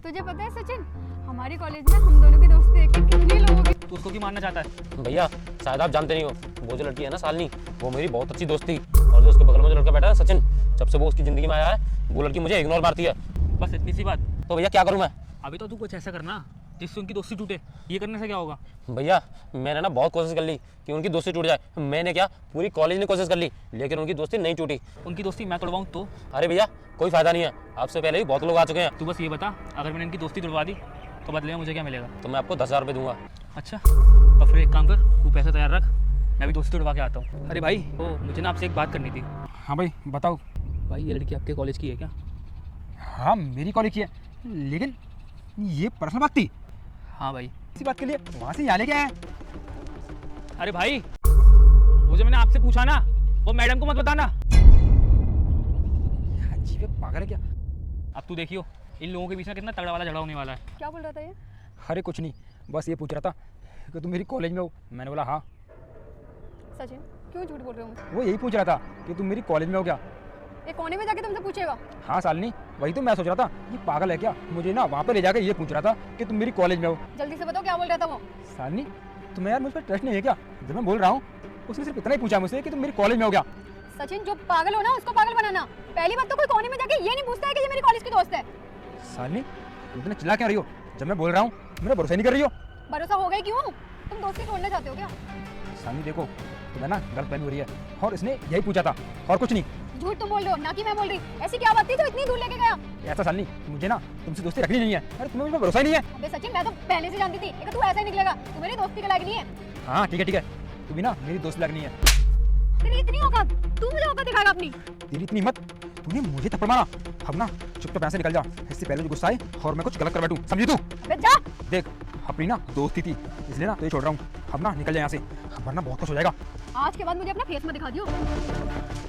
तुझे पता है सचिन, हमारी कॉलेज में हम दोनों की दोस्ती देख के कितने लोगों की। तू उसको क्यों मानना चाहता है? भैया शायद आप जानते नहीं हो, वो जो लड़की है ना शालिनी, वो मेरी बहुत अच्छी दोस्त थी। और जो उसके बगल में जो लड़का बैठा है सचिन, जब से वो उसकी जिंदगी में आया है वो लड़की मुझे इग्नोर मारती है। बस इतनी सी बात। तो भैया क्या करूँ मैं? अभी तो तू कुछ ऐसा करना जिससे उनकी दोस्ती टूटे। ये करने से क्या होगा? भैया मैंने ना बहुत कोशिश कर ली कि उनकी दोस्ती टूट जाए। मैंने क्या, पूरी कॉलेज ने कोशिश कर ली, लेकिन उनकी दोस्ती नहीं टूटी। उनकी दोस्ती मैं तोड़वाऊँ तो? अरे भैया कोई फायदा नहीं है, आपसे पहले ही बहुत लोग आ चुके हैं। तू बस ये बता, अगर मैंने इनकी दोस्ती तोड़वा दी तो बदले में मुझे क्या मिलेगा? तो मैं आपको 10,000 रुपये दूंगा। अच्छा, तो फिर एक काम कर, तू पैसा तैयार रख, मैं भी दोस्ती तोड़वा के आता हूँ। अरे भाई, ओ मुझे ना आपसे एक बात करनी थी। हाँ भाई बताओ। भाई ये लड़की आपके कॉलेज की है क्या? हाँ मेरी कॉलेज की है, लेकिन ये पर्सनल बात थी। हाँ भाई। इसी बात के लिए वहाँ से यहाँ लेके आए। अरे भाई, वो जो मैंने आपसे पूछा ना, वो मैडम को मत बताना। अजीब है, पागल है क्या? अब तू देखियो, इन लोगों के बीच में कितना तगड़ा वाला झगड़ा होने वाला है। क्या बोल रहा था ये? अरे कुछ नहीं, बस ये पूछ रहा था कि तुम मेरी कॉलेज में हो। मैंने बोला हाँ। सचिन क्यों झूठ बोल रहे हो मुझे? वो यही पूछ रहा था कि तुम मेरी कॉलेज में हो क्या। ये कोने में जाके तुमसे पूछेगा? हाँ शालिनी, वही तो मैं सोच रहा था, ये पागल है क्या, मुझे ना वहाँ पे ले जाकर ये पूछ रहा था कि तुम मेरी कॉलेज में हो। जल्दी से बताओ क्या बोल रहा था वो? शालिनी तुम्हें यार मुझ पर ट्रस्ट नहीं है क्या? जब मैं बोल रहा हूँ उसने सिर्फ इतना ही पूछा मुझसे कि तुम मेरी कॉलेज में हो क्या। सचिन जो पागल हो ना उसको पागल बनाना। पहली बात तो कोई कोने में जाके ये नहीं पूछता है कि ये मेरी कॉलेज की दोस्त है। शालिनी तुम इतना चिल्ला क्यों रही हो? जब मैं बोल रहा हूँ मेरा भरोसा नहीं कर रही हो। भरोसा हो गई क्यों? तुम दोस्ती तोड़ना चाहते हो क्या? शालिनी देखो, तुम्हें ना गलतफहमी हो रही है, और इसने यही पूछा था और कुछ नहीं। झूठ तुम बोल रहे हो ना कि मैं बोल रही। ऐसी क्या बात थी जो इतनी दूर लेके गया? ऐसा शालिनी, मुझे ना तुमसे दोस्ती रखनी नहीं है। अरे तुम्हें मुझ पर भरोसा ही नहीं है। अबे सचिन मैं तो पहले से जानती थी कि तू ऐसा ही निकलेगा। तू मेरी दोस्ती के लायक नहीं है। हाँ ठीक है, तू भी ना मेरी दोस्त लगनी है। तेरी इतनी औकात, तू मुझे औकात दिखाएगा अपनी? तेरी इतनी हिम्मत, तूने मुझे थप्पड़ मारा। अब ना चुपचाप यहाँ से निकल जा, इससे पहले जो गुस्सा आए और मैं कुछ गलत कर बैठूं, समझी तू? अबे जा। देख अपनी ना दोस्ती थी, इसलिए ना तुझे छोड़ रहा हूँ। अब ना निकल जा यहाँ से, वरना बहुत कुछ हो जाएगा। आज के बाद मुझे अपना फेस मत दिखा दियो।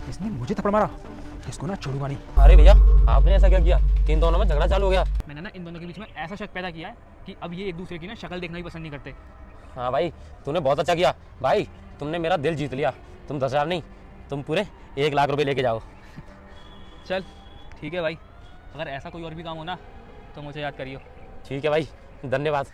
इसने मुझे थप्पड़ मारा, इसको ना छोड़ूंगा नहीं। अरे भैया आपने ऐसा क्या किया कि इन दोनों में झगड़ा चालू हो गया? मैंने ना इन दोनों के बीच में ऐसा शक पैदा किया है कि अब ये एक दूसरे की ना शक्ल देखना ही पसंद नहीं करते। हाँ भाई तूने बहुत अच्छा किया भाई, तुमने मेरा दिल जीत लिया। तुम 10,000 नहीं, तुम पूरे 1,00,000 रुपये लेके जाओ। चल ठीक है भाई, अगर ऐसा कोई और भी काम हो ना तो मुझे याद करियो। ठीक है भाई, धन्यवाद।